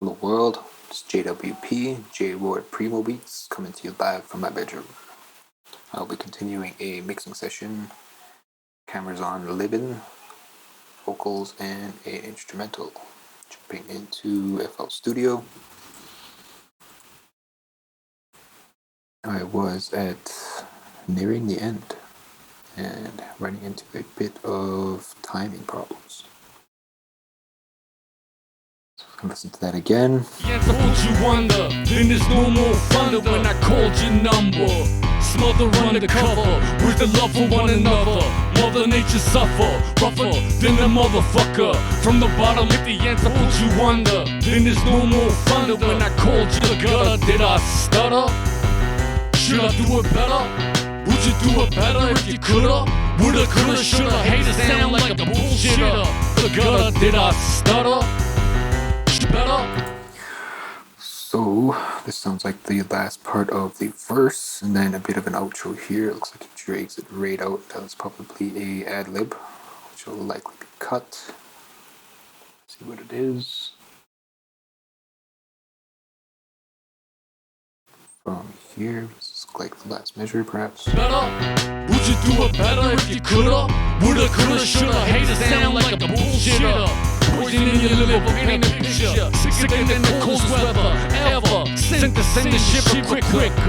Hello world, it's JWP, J.Ward Primo Beats, coming to you live from my bedroom. I'll be continuing a mixing session, CamRizon Livin, vocals, and a instrumental. Jumping into FL Studio. I was at nearing the end and running into a bit of timing problems. Listen to that again. Don't you wonder? Then there's no more thunder when I called your number. Smother undercover with the love for one another. Mother Nature suffer, rougher than a motherfucker. From the bottom at the answer, don't you wonder? Then there's no more thunder when I called you the gutter. Did I stutter? Should I do it better? Would you do it better if you coulda? Woulda, coulda, shoulda. Hate to sound like a bullshitter. The gutter, did I stutter? So this sounds like the last part of the verse and then a bit of an outro here. It looks like it drags it right out. That was probably a ad-lib, which will likely be cut. Let's see what it is. From here, this is like the last measure perhaps. Better? Would you do it better if you coulda? Woulda, coulda, shoulda. Hate to sound like a bullshitter. Poison in your liver, paint a picture. Sicker than the coldest weather ever. Send the ship quick.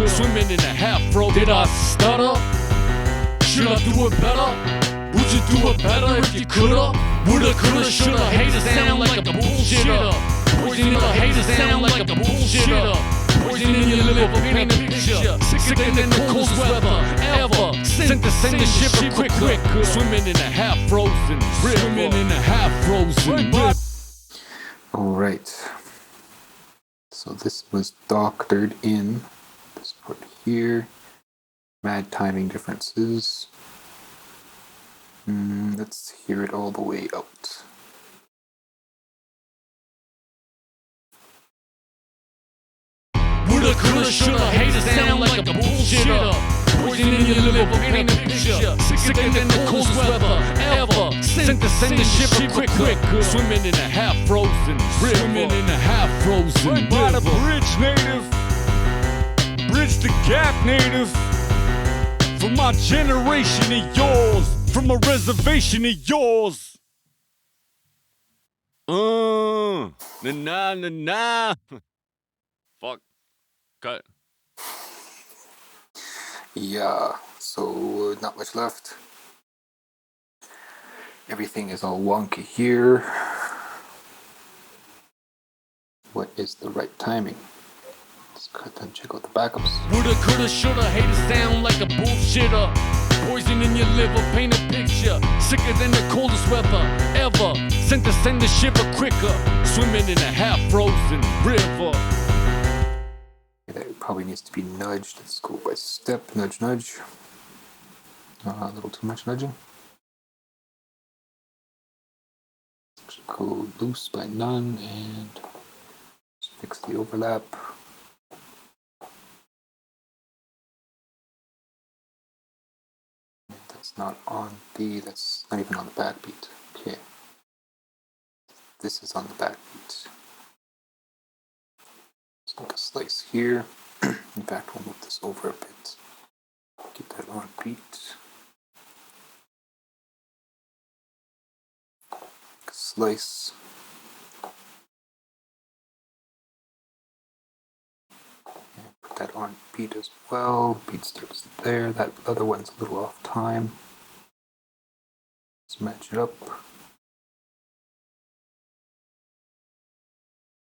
Swimming in a half-row. Did I stutter? Should I do it better? Would you do it better if you coulda? Woulda, coulda, shoulda. Hate to sound like a bullshitter. Poison in your hate to sound like a bullshitter. Poison in your liver, paint a picture. Sicker than the coldest weather ever. Send the ship quick. Swimming in a half-frozen river. Swimming in a half-frozen river. Alright. So this was doctored in. This part here. Mad timing differences. Let's hear it all the way out. Woulda, coulda, shoulda. Hate to sound like a bullshitter. Poison in your liver, paint a picture. Sicker than the coldest weather ever. Send the ship quick. Swimming in a half-frozen river. Swimming in a half-frozen river. By the bridge, native. Bridge the gap, native. From my generation and yours. From a reservation of yours. Nah. Fuck. Cut. Yeah, so not much left. Everything is all wonky here. What is the right timing? Let's cut and check out the backups. Woulda, coulda, shoulda. Hate to sound like a bullshitter. Poison in your liver, paint a picture. Sicker than the coldest weather ever. Send the ship quicker. Swimming in a half-frozen river. That probably needs to be nudged. Let's go by step. Nudge. A little too much nudging. Let's go loose by none and just fix the overlap. That's not on the, that's not even on the backbeat. Okay. This is on the backbeat. Let's make a slice here. In fact, we'll move this over a bit. Get that on beat. Slice. And put that on beat as well. Beat starts there. That other one's a little off time. Let's match it up.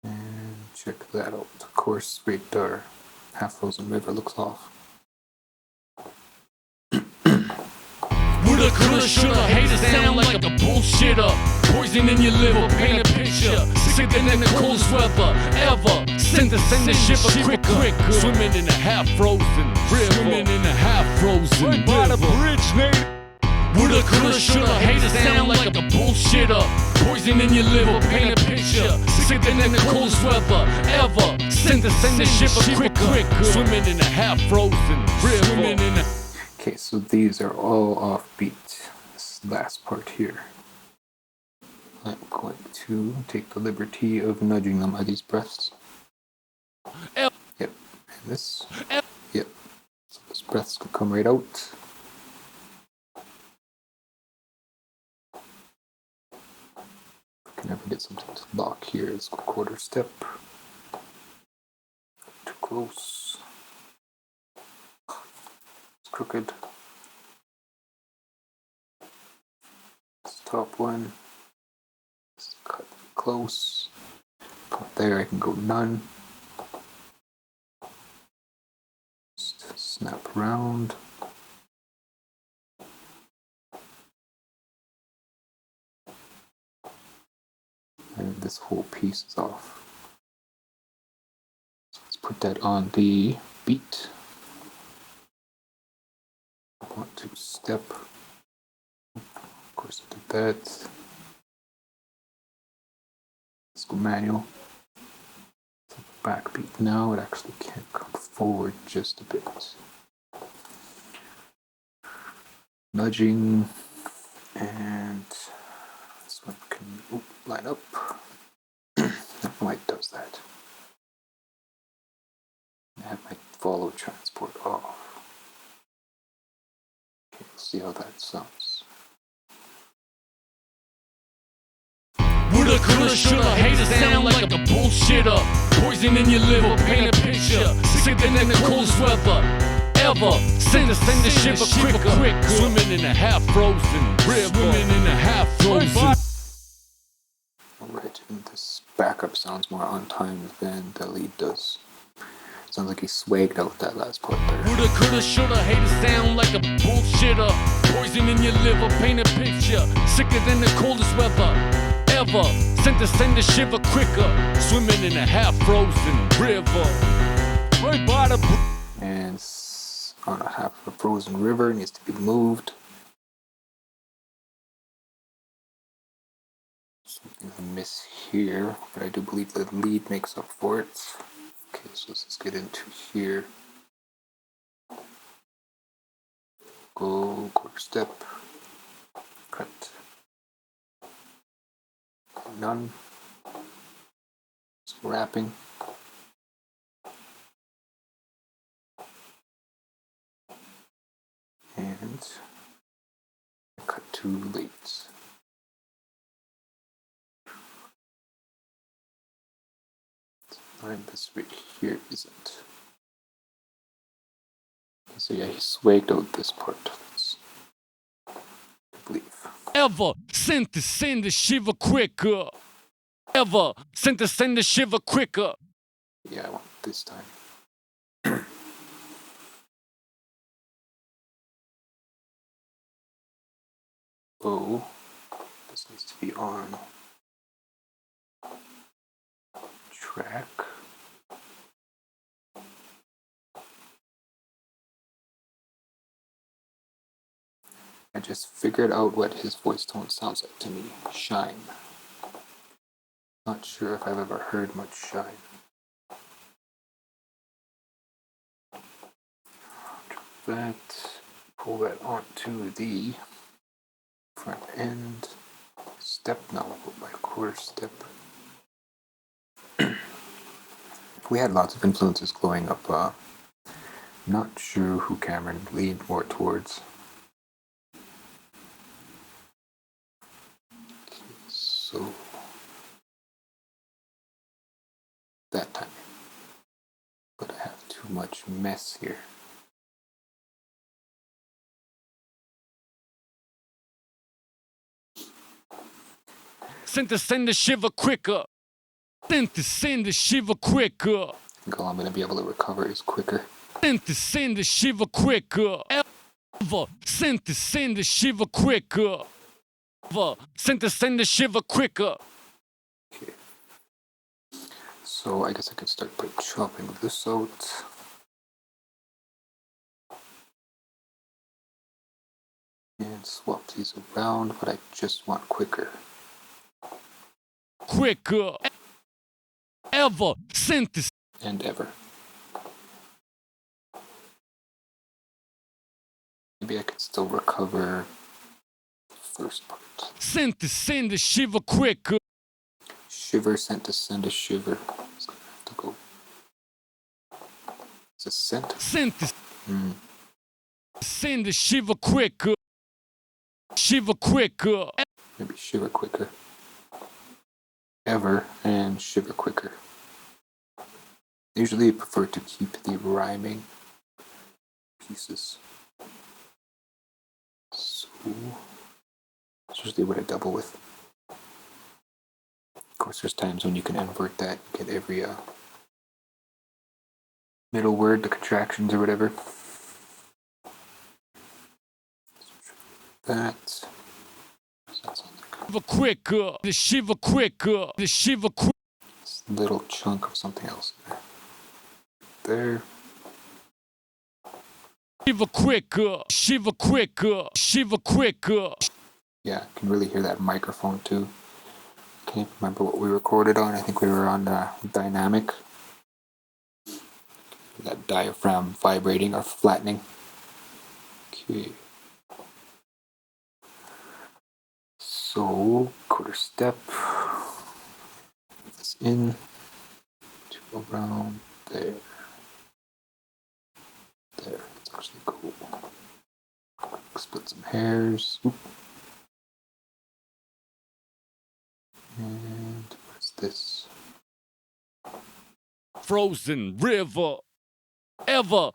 And check that out. Of course, radar. Half-frozen river looks off. Woulda, coulda, shoulda. Hate to sound like a bullshitter. Poison in your liver, paint a picture. Sicker than the coldest weather ever. Send the ship quick. Swimming in a half-frozen river. Swimming in a half-frozen river. By the bridge, native. Woulda, coulda, shoulda. Hate to sound like a bullshitter. Poison in your liver, paint a picture. Sicker than the coldest weather ever. Send the ship quick. Swimming in a half-frozen river. Swimming in a... Okay, so these are all off beat. This last part here. I'm going to take the liberty of nudging them by these breaths. Yep, and this. Yep, so those breaths can come right out. If I can ever get something to lock here, it's a quarter step. Too close. It's crooked. This top one. It's cut close. From there I can go none. Just snap around. And this whole piece is off. So let's put that on the beat. I want to step. Of course I did that. Let's go manual. Backbeat now, it actually can't come forward just a bit. Nudging, and this one can line up. I don't know why it does that. I have my follow transport off. Okay, let's see how that sounds. Woulda, coulda, shoulda, hater sound like a bullshitter. Poison in your liver, paint a picture. Sicker than the coldest weather ever. Send the shiver quicker. Swimming in a half frozen river. Swimming in a half frozen. Alright, and this backup sounds more on time than the lead does. Sounds like he swagged out that last part there. Woulda, coulda, shoulda, hater sound like a bullshitter. Poison in your liver, paint a picture. Sicker than the coldest weather ever. Send the shiver quicker. Swimming in a half frozen river. Right by the And on a half of a frozen river, needs to be moved. Something's amiss here, but I do believe the lead makes up for it. Okay, so let's just get into here. Go quarter step. Cut. None. Just wrapping. And cut too late. And this right here isn't. So yeah, he swagged out this part. That's, I believe. ever. Send the shiver quicker. Ever. Send the shiver quicker. Yeah, I want this time. Oh, this needs to be on track. I just figured out what his voice tone sounds like to me. Shine. Not sure if I've ever heard much shine. Drop that. Pull that onto the front end. Step now. I'll put my quarter step. We had lots of influences glowing up. Not sure who Cameron leaned more towards. Okay, so that time. But I have too much mess here. Send the shiver quicker. Send the shiver quicker. I think all I'm going to be able to recover is quicker. Send the shiver quicker. Ever. Send the shiver quicker. Ever. Send the shiver quicker. Okay. So I guess I could start by chopping this out. And swap these around, but I just want quicker. Quicker. Ever. Send the And ever. Maybe I could still recover first part. Send the shiver quicker. Shiver sent to send a shiver. It's gonna have to go. Is it sent? Send the shiver quicker. Shiver quicker. Maybe shiver quicker. Ever and shiver quicker. Usually I prefer to keep the rhyming pieces. So that's usually what I double with. Of course, there's times when you can invert that, get every middle word, the contractions or whatever. That. Shiver quicker. The shiver quicker. The shiver quicker. Little chunk of something else in there. Shiver quicker. Shiver quicker. Shiver quicker. Yeah, I can really hear that microphone too. Can't remember what we recorded on. I think we were on dynamic. That diaphragm vibrating or flattening. Okay. So, quarter step. Move this in to around there. There, that's actually cool. Split some hairs. Oop. And what's this? Frozen river. Ever.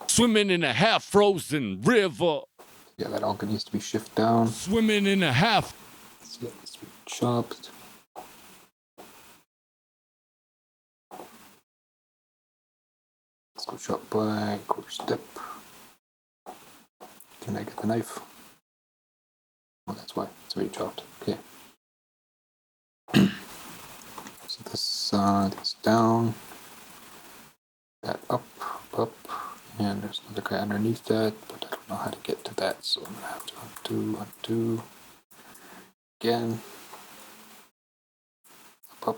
Swimming in a half frozen river. Yeah, that all needs to be shifted down. Swimming in a half. See, that needs to be chopped. Let's go chop by quarter step. Can I get the knife? Oh, that's why. It's already chopped. Okay. So this down. That up, and there's another guy underneath that, but I don't know how to get to that, so I'm gonna have to undo again. Up.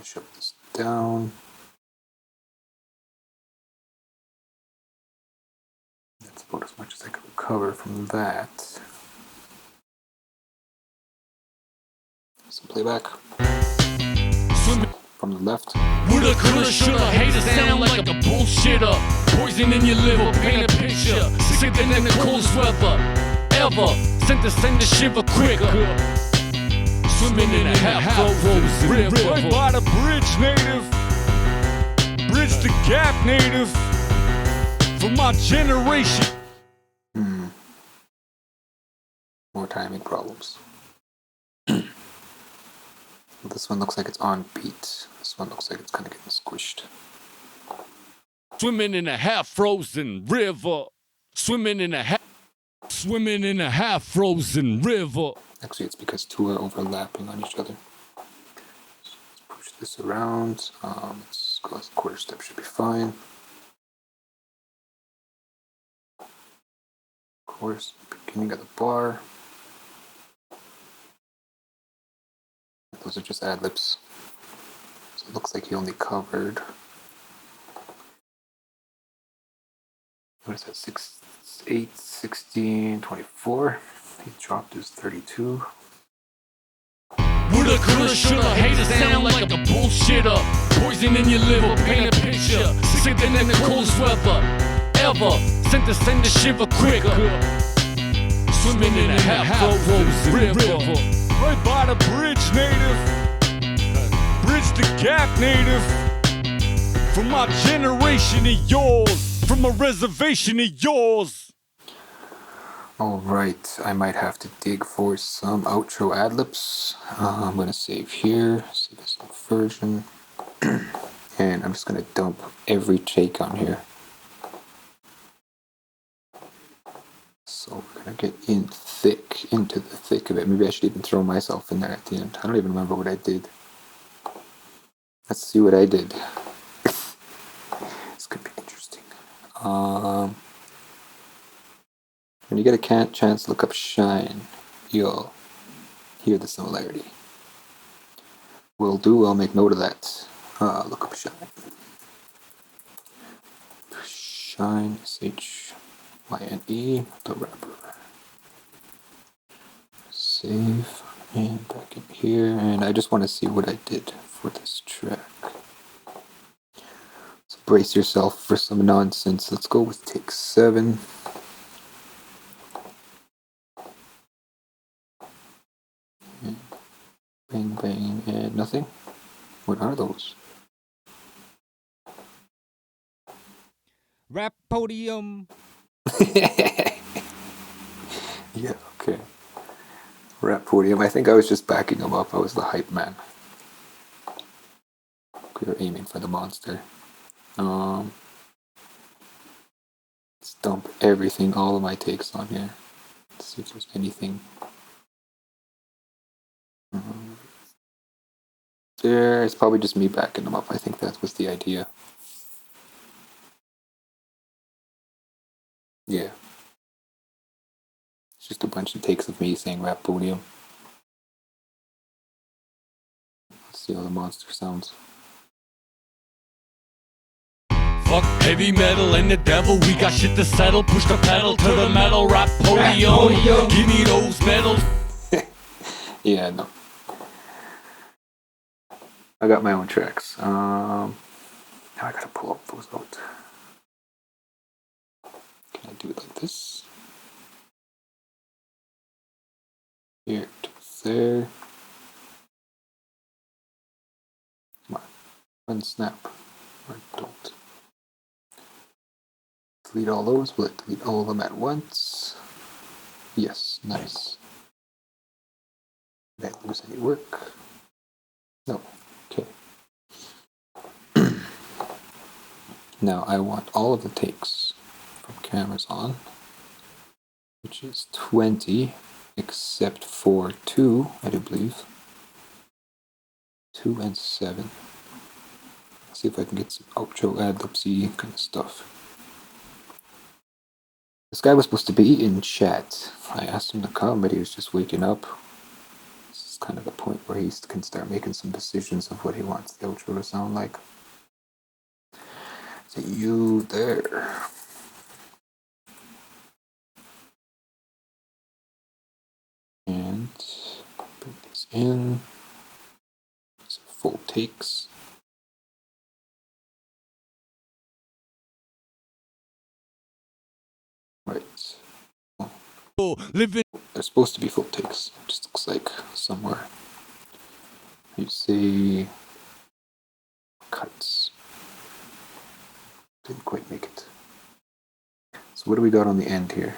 Shove this down. That's about as much as I can recover from that. Some playback. From the left. Woulda, coulda, shoulda, hater sound like a bullshitter. Poison in your liver, paint a picture. Sicker than the coldest weather ever. Send the shiver quicker. Swimming in a half frozen river. Right by the bridge, native. Bridge the gap, native. For my generation. More timing problems. This one looks like it's on beat. This one looks like it's kind of getting squished. Swimming in a half frozen river. Swimming in a half frozen river. Actually, it's because two are overlapping on each other. So let's push this around. Let's go. Quarter step should be fine. Of course, beginning of the bar. Those are just ad-libs. So it looks like he only covered, what is that, 6, 8, 16, 24. He dropped his 32. Woulda, coulda, shoulda, hater sound like a bullshitter. Poison in your liver, paint a picture. Sicker than the coldest weather ever. Send the shiver quicker. Swimming in a half frozen river. Right by the bridge, native. Bridge the gap, native. From my generation and yours. From a reservation of yours. Alright, I might have to dig for some outro ad-libs. I'm going to save here, save this version. And I'm just going to dump every take on here. So we're going to get in thick, into the thick of it. Maybe I should even throw myself in there at the end. I don't even remember what I did. Let's see what I did. This could be interesting. When you get a chance, look up Shine. You'll hear the similarity. Will do, I'll make note of that. Look up Shine. Shine, S-H-Y-N-E, the rapper. save and back in here, and I just want to see what I did for this track. So brace yourself for some nonsense. Let's go with take 7. And bang bang and nothing. What are those? Rap podium. Yeah, okay. Rap podium. I think I was just backing him up. I was the hype man. We were aiming for the monster. Let's dump everything, all of my takes on here. Let's see if there's anything. There, it's probably just me backing him up. I think that was the idea. Yeah. It's just a bunch of takes of me saying rap podium. Let's see how the monster sounds. Fuck heavy metal and the devil, we got shit to settle. Push the pedal to the metal, rap podium. Give me those medals. Yeah, no. I got my own tracks. Now I gotta pull up those out. Can I do it like this? Here to there. Come on. Unsnap. Or don't. Delete all those. Will it delete all of them at once? Yes, nice. Did I lose any work? No. Okay. Now I want all of the takes from CamRizon, which is 20, except for 2, I do believe. 2 and 7. Let's see if I can get some outro ad-libsy kind of stuff. This guy was supposed to be in chat. I asked him to come, but he was just waking up. This is kind of the point where he can start making some decisions of what he wants the outro to sound like. Is it you there? And bring this in. Some full takes. Right. Livin. They're supposed to be full takes. It just looks like somewhere. You see cuts. Didn't quite make it. So what do we got on the end here?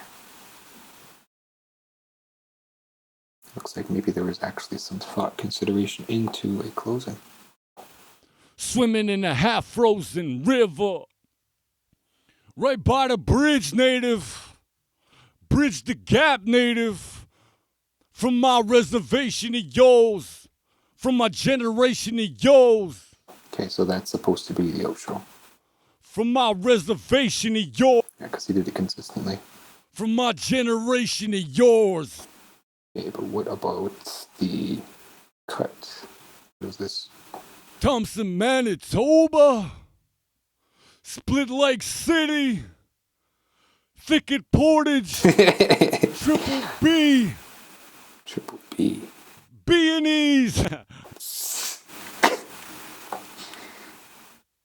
Looks like maybe there was actually some thought consideration into a closing. Swimming in a half-frozen river. Right by the bridge, native. Bridge the gap, native. From my reservation to yours. From my generation to yours. Okay, so that's supposed to be the outro. From my reservation to yours. Yeah, because he did it consistently. From my generation to yours. Okay, but what about the cut? What is this? Thompson, Manitoba. Split Lake City. Thicket Portage. Triple B. Triple B. B&E's.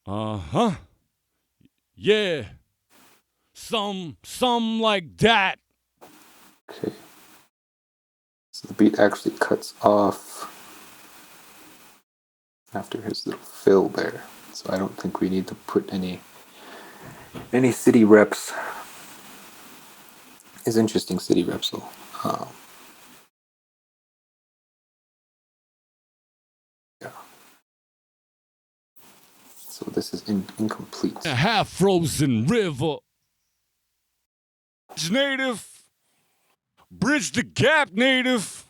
Uh-huh. Yeah. Some like that. Okay. So the beat actually cuts off after his little fill there. So I don't think we need to put any city reps. Is interesting city reps though. Yeah. So this is incomplete. A half-frozen river. Native. Bridge the gap, native.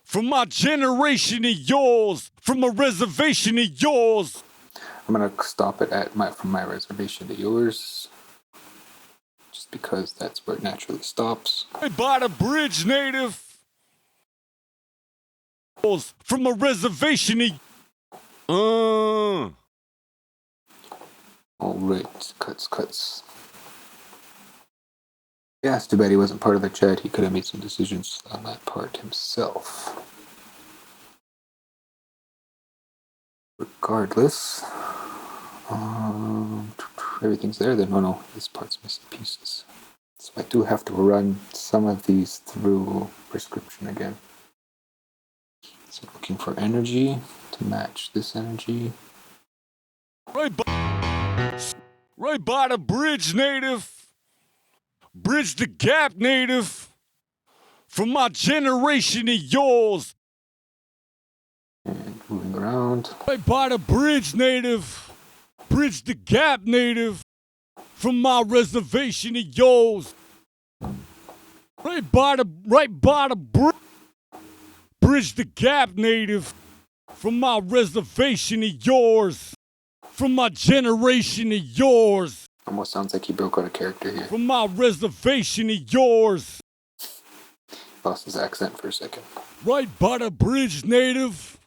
From my generation to yours. From a reservation to yours. I'm gonna stop it at from my reservation to yours. Just because that's where it naturally stops. Right by the bridge, native. From a reservation to... Alright, cuts. Yeah, it's too bad he wasn't part of the chat. He could have made some decisions on that part himself. Regardless, everything's there then. Oh no, this part's missing pieces. So I do have to run some of these through prescription again. So looking for energy to match this energy. Right by the bridge, native. Bridge the gap, native. From my generation to yours. And moving around. Right by the bridge, native. Bridge the gap, native. From my reservation to yours. Right by the bridge the gap, native. From my reservation to yours. From my generation to yours. Almost sounds like he broke out of character here. From my reservation to yours. Lost his accent for a second. Right by the bridge, native.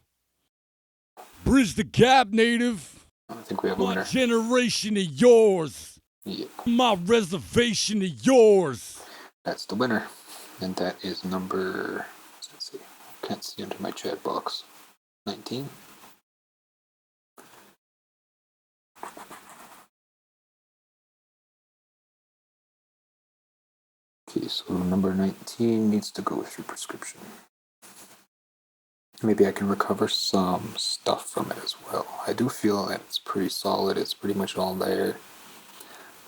Bridge the gap, native. I think we have a My winner. generation to yours. Yeah, My reservation to yours. that's the winner. And that is number, let's see, can't see under my chat box. 19. Okay, so number 19 needs to go through prescription. Maybe I can recover some stuff from it as well. I do feel that it's pretty solid. It's pretty much all there.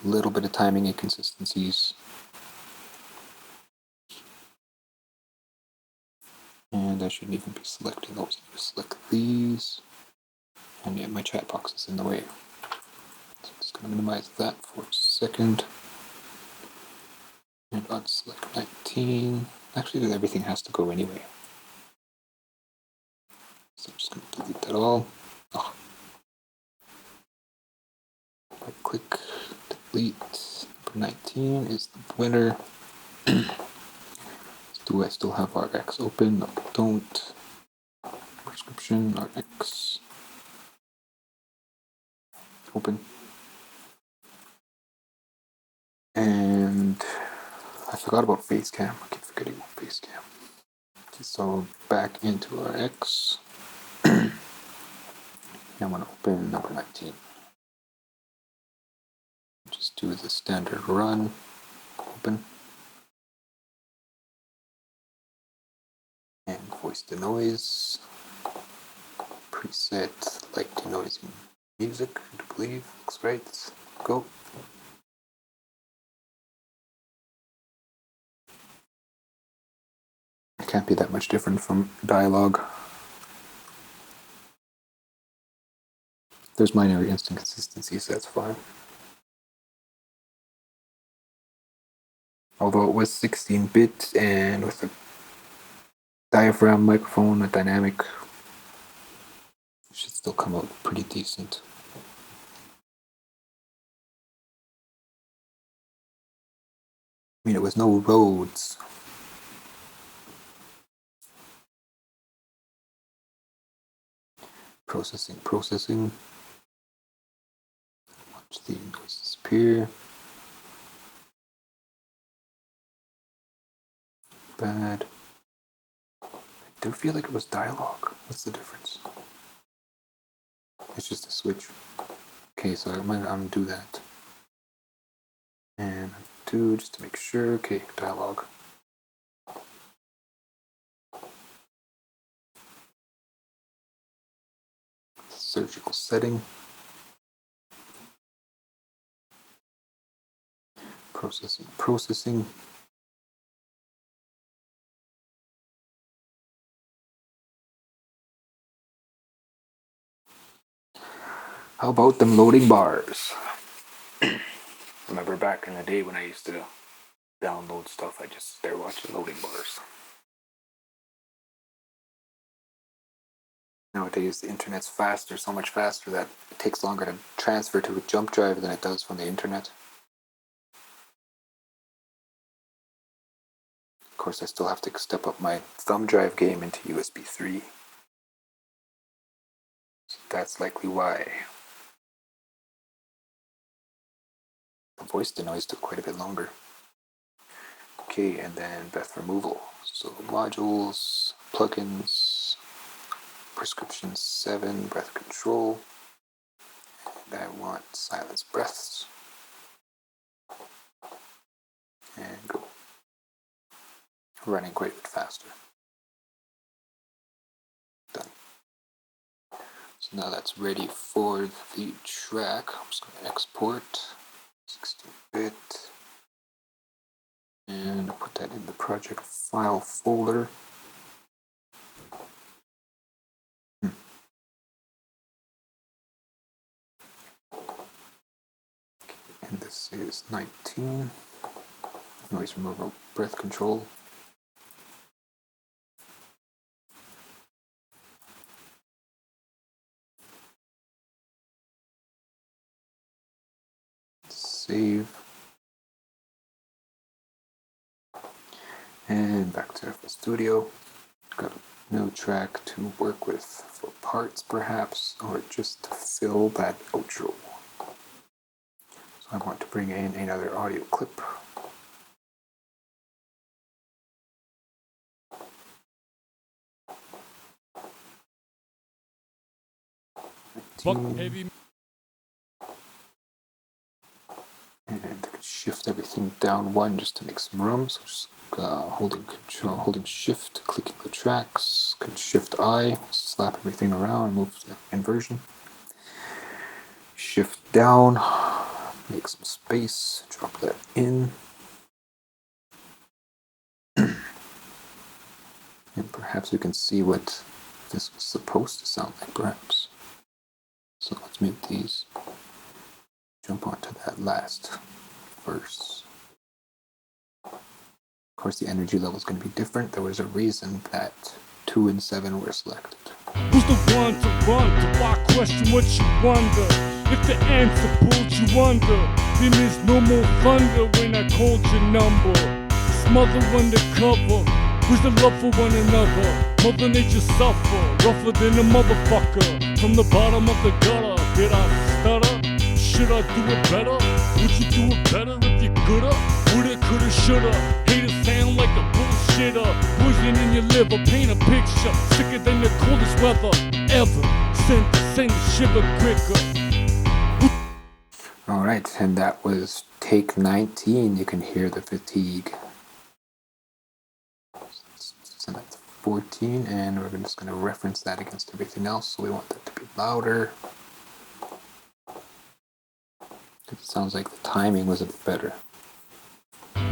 A little bit of timing inconsistencies. And I shouldn't even be selecting those. I just select these. And yeah, my chat box is in the way. So I'm just going to minimize that for a second. And unselect 19. Actually, everything has to go anyway. So I'm just going to delete that all. Oh. Right click, delete. Number 19 is the winner. Do I still have RX open? No, I don't. Prescription, RX. Open. And I forgot about face cam. I keep forgetting about face cam. Okay, so back into RX. I'm going to open number 19. Just do the standard run. Open. And voice denoise. Preset like denoising music, I believe. Looks right. Go. It can't be that much different from dialogue. There's minor inconsistencies, that's fine. Although it was 16-bit and with a diaphragm microphone, a dynamic, it should still come out pretty decent. I mean, it was no Rhodes. Processing. Watch the noise disappear. Bad. I do feel like it was dialogue. What's the difference? It's just a switch. Okay, so I might undo that. And undo just to make sure. Okay, dialogue. Surgical setting. Processing. How about them loading bars? Remember back in the day when I used to download stuff, I just stare watching loading bars. Nowadays, the internet's faster, so much faster that it takes longer to transfer to a jump drive than it does from the internet. Of course, I still have to step up my thumb drive game into USB 3. So that's likely why. The voice denoise took quite a bit longer. Okay, and then breath removal. So modules, plugins, prescription 7, breath control. And I want silence breaths. And go. Running quite a bit faster. Done. So now that's ready for the track. I'm just going to export 16-bit and put that in the project file folder. And this is 19. Noise removal, breath control. Save. And back to FL Studio. Got a new track to work with for parts perhaps, or just to fill that outro. So I want to bring in another audio clip. Buck heavy. And shift everything down one just to make some room. So just holding Control, holding Shift, clicking the tracks, Shift I, slap everything around, move the inversion. Shift down, make some space, drop that in. And perhaps we can see what this was supposed to sound like, perhaps. So let's mute these. Jump onto that last verse. Of course, the energy level is going to be different. There was a reason that 2 and 7 were selected. Who's the one to run? To why question what you wonder? If the answer pulled you under, then there's no more thunder when I called your number. Smother undercover, where's the love for one another? Mother nature suffer, rougher than a motherfucker. From the bottom of the gutter, did I stutter? Should I do it better? Would you do it better if you coulda? Woulda, coulda, shoulda. Haters sound like a bullshitter. Poison in your liver, paint a picture sicker than the coldest weather ever. Send the shiver quicker. Alright, and that was take 19. You can hear the fatigue. So that's 14, and we're just going to reference that against everything else. So we want that to be louder. It sounds like the timing was a bit better.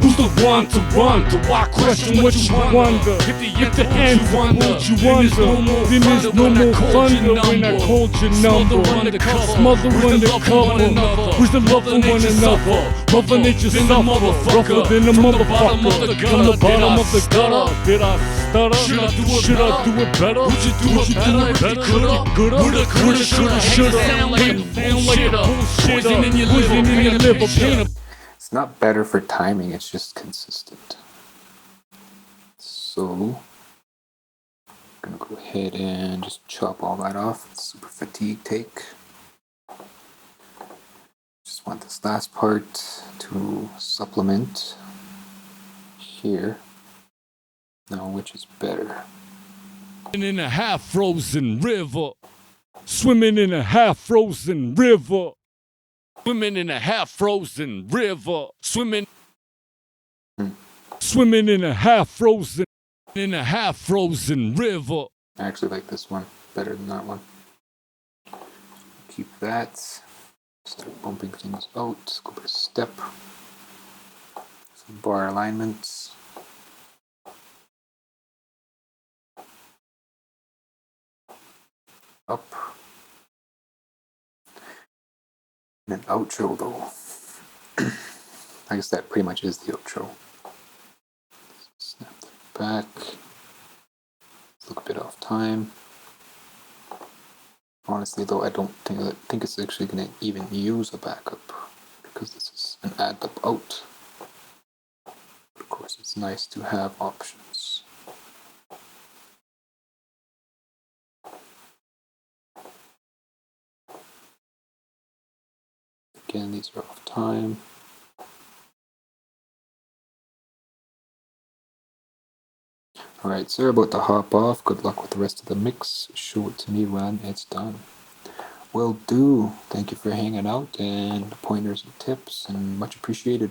Who's the one to run? To why question what you wonder? If the answer pulled you under, then there's no more thunder when I called your number. Smother undercover, where's the love for one another? Mother nature suffer, rougher than a motherfucker. From the bottom of the gutter, did I stutter? Should I do it better? Would you do it better? Coulda, woulda, shoulda, sound like a bullshitter. Poison in your liver, paint a It's not better for timing, it's just consistent. So, I'm gonna go ahead and just chop all that off. It's super fatigue take. Just want this last part to supplement here. Now, which is better? in a half-frozen river. Swimming in a half-frozen river. Swimming in a half-frozen river. Swimming in a half-frozen river. I actually like this one better than that one. Keep that. Start bumping things out. Go by step. Some bar alignments. Up. And an outro though. I guess that pretty much is the outro. Snap that back. Look a bit off time. Honestly though, I don't think it's actually going to even use a backup because this is an add up out. Of course, it's nice to have options. Again, these are off time. Alright, sir, about to hop off. Good luck with the rest of the mix. Show it to me when it's done. Will do. Thank you for hanging out and pointers and tips, and much appreciated.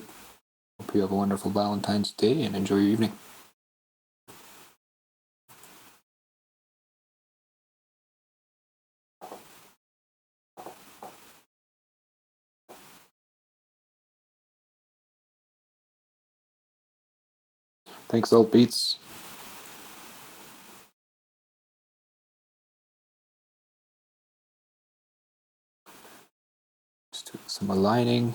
Hope you have a wonderful Valentine's Day and enjoy your evening. Thanks, Alt Beats. Just doing some aligning.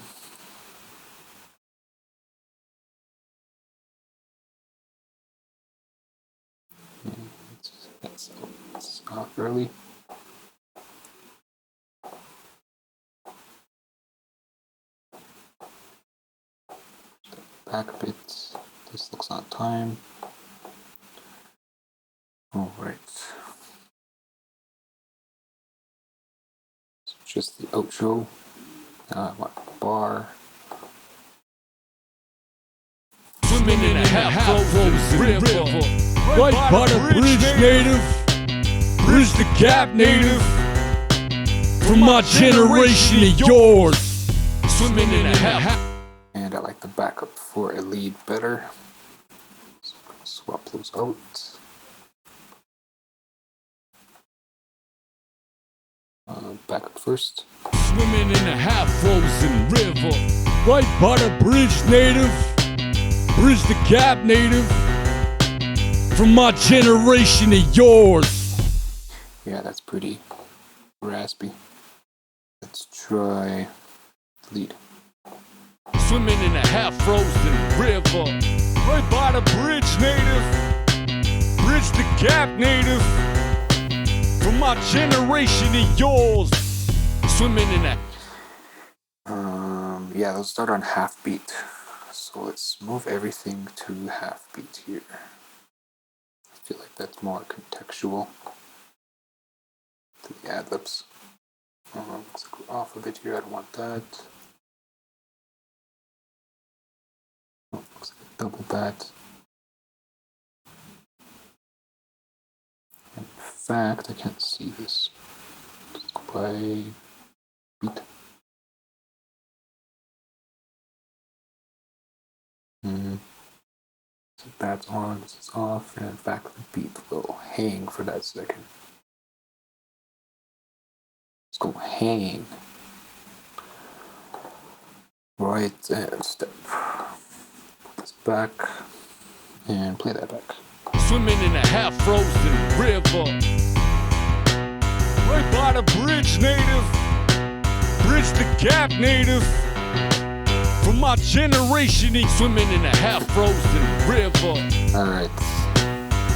That's off early. Back a bit. This looks on time. All right. So just the outro. Now I want a bar. Swimming in a half-frozen river, Right by the bridge, native. Bridge the gap, native. From my generation to yours. swimming in a half. And I like the backup for a lead better. So I'm gonna swap those out. Backup first. Swimming in a half-frozen river, Right by the bridge, native. Bridge the gap, native. From my generation to yours. Yeah, that's pretty raspy. Let's try lead. swimming in a half-frozen river, Right by the bridge, native. Bridge the gap, native. From my generation to yours. swimming in a. Yeah, they'll start on half beat. So let's move everything to half beat here. I feel like that's more contextual to the ad-libs. Looks like we're off a bit here, I don't want that. Oh, looks like double that. In fact, I can't see this. Let's go by beat. So that's on, this is off, and in fact the beat will hang for that second. Let's go hang. Right and step. Put this back and play that back. Swimming in a half-frozen river, Right by the bridge, native. Bridge the gap, native. From my generation to swimming in a half-frozen river, Alright.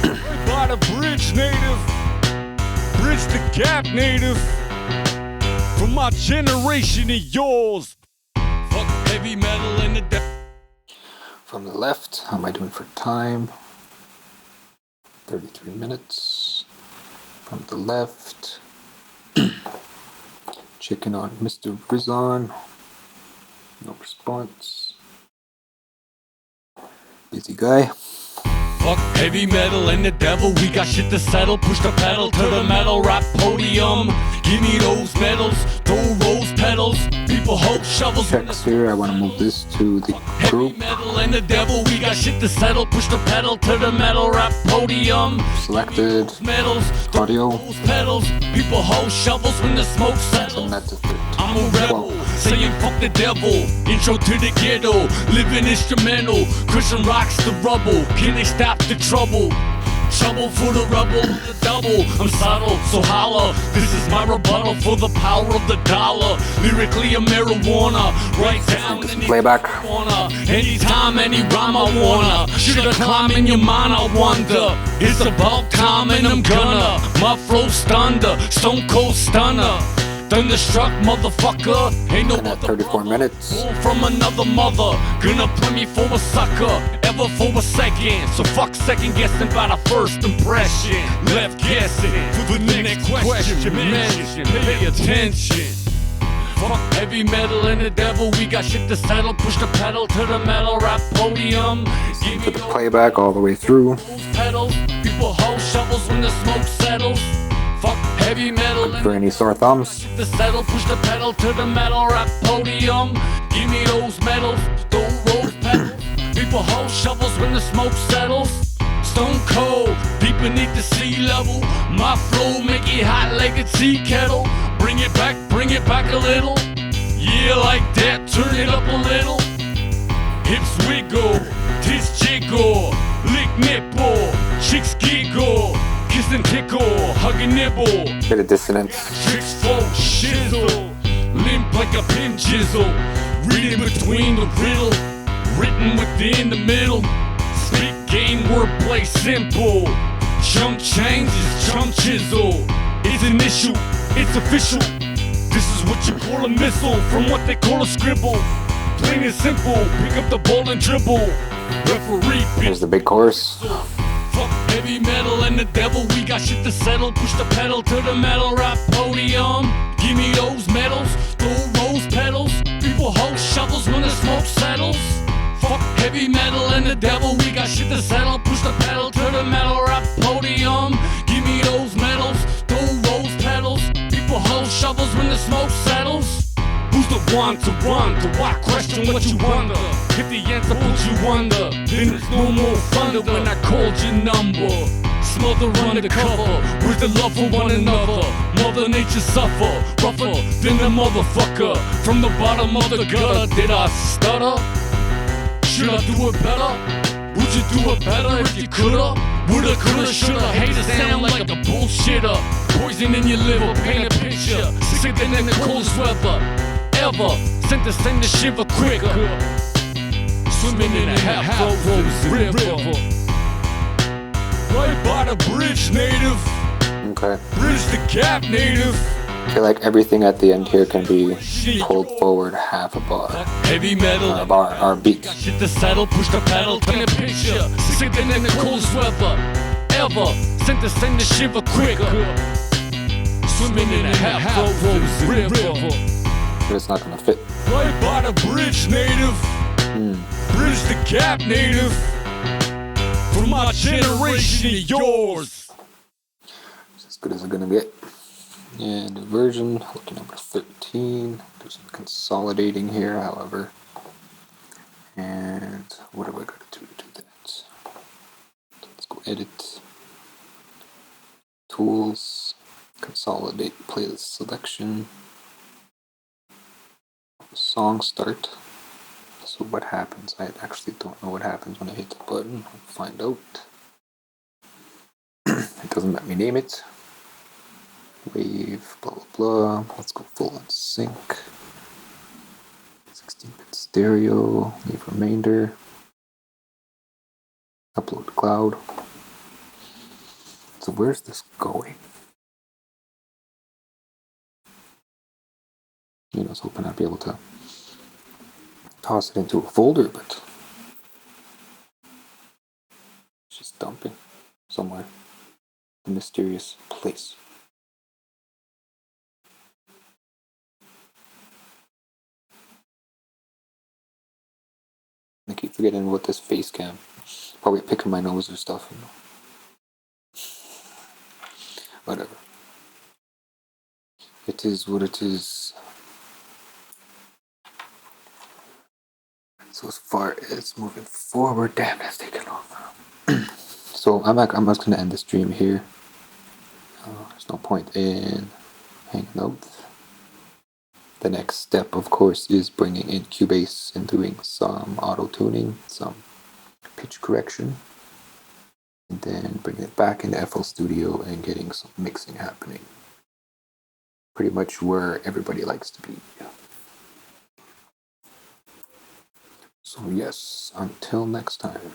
Right by the bridge, native. Bridge the gap, native. From my generation to yours. fuck heavy metal in the From the left, how am I doing for time? 33 minutes. From the left, checking on Mr. Rizon. No response. Busy guy. Fuck heavy metal and the devil, we got shit to settle. Push the pedal to the metal rap podium. Give me those medals, throw rose petals. People hope shovels. Checks here, I want to move this to the Heavy group. metal and the devil, we got shit to settle. Push the pedal to the metal rap podium. Selected. Medals, Audio. those pedals. People hold shovels when the smoke Send settles. that to 13. I'm a rebel, saying fuck the devil. Intro to the ghetto, living instrumental. Christian rocks the rubble. Can they stop the trouble? Trouble for the rebel, the double. I'm subtle, so holla. This is my rebuttal for the power of the dollar. Lyrically a marijuana, right down any Playback. corner. Anytime, any rhyme I wanna. Should I climb in your mind, I wonder. It's about time and I'm gonna. My flow's thunder, stone cold stunner. Thunderstruck motherfucker, ain't no And at other 34 brother. minutes. Born from another mother, gonna play me for a sucker, ever for a second. So fuck second guessing about a first impression. Left guessing for the next question. Mention, pay attention. Fuck heavy metal and the devil, we got shit to settle. Push the pedal to the metal rap podium. Give me Put the playback all the way through. those pedals. shovels when the smoke settles. Fuck heavy metal For any sore thumbs, the settle, push the pedal to the metal rap podium. Give me those medals, those rose petals. People hold shovels when the smoke settles. Stone cold, deep beneath the sea level. My flow make it hot like a tea kettle. Bring it back a little. Yeah, like that, turn it up a little. Hips wiggle, tits jiggle, lick nipple, chicks giggle, kiss and tickle, hug and nibble. bit of dissonance. Tricks flow, shizzle, limp like a pin chisel. Reading between the riddle, written within the middle. Speak game, wordplay simple. Chump changes, chump chisel. It's an issue, it's official. This is what you call a missile, from what they call a scribble. Plain and simple, pick up the ball and dribble. Referee, Here's the big chorus. fuck heavy metal and the devil, we got shit to settle. Push the pedal to the metal rap podium. Give me those medals, those rose petals. People hold shovels when the smoke settles. Fuck heavy metal and the devil, we got shit to settle. Push the pedal to the metal rap podium. Give me those medals, those rose petals. People hold shovels when the smoke settles. Who's the one to run? To why question what you wonder? If the answer puts you under, then there's no more thunder when I called your number. Smother undercover with the love for one another. Mother nature suffer, rougher than a motherfucker. From the bottom of the gutter, did I stutter? Should I do it better? Would you do it better if you coulda? Woulda, coulda, shoulda. Hate to sound like a bullshitter. Poison in your liver, paint a picture. Sicker than the coldest weather ever. Sent the same to shiver quicker. Swimming in a half-frozen river. Right by the bridge, native. Okay. Bridge the gap, native. I feel like everything at the end here can be pulled forward half a bar. Heavy metal. A bar or beat. Shit the saddle, push the pedal, paint a picture. Sicker than the coldest weather ever. Sent the same to shiver quicker. Swimming in a half-frozen river. But it's not gonna fit. Right by the bridge, native. Bridge the gap, native. For my generation and yours. It's as good as it's gonna get. And version, lucky number 13. Do some consolidating here, however. And what do I gotta do to do that? Let's go edit. Tools. Consolidate playlist selection. Song start. So what happens? I actually don't know what happens when I hit the button. I'll find out. It doesn't let me name it. Wave, blah blah blah. Let's go full on sync. 16-bit stereo. Leave remainder. Upload to cloud. So where's this going? I was hoping I'd be able to toss it into a folder, but it's just dumping somewhere. A mysterious place. I keep forgetting what this face cam. Probably picking my nose or stuff, you know. Whatever. It is what it is. So as far as moving forward, damn, that's taking long. So I'm just gonna end the stream here. There's no point in hanging out. The next step, of course, is bringing in Cubase and doing some auto tuning, some pitch correction, and then bringing it back into FL Studio and getting some mixing happening. Pretty much where everybody likes to be. So yes, until next time.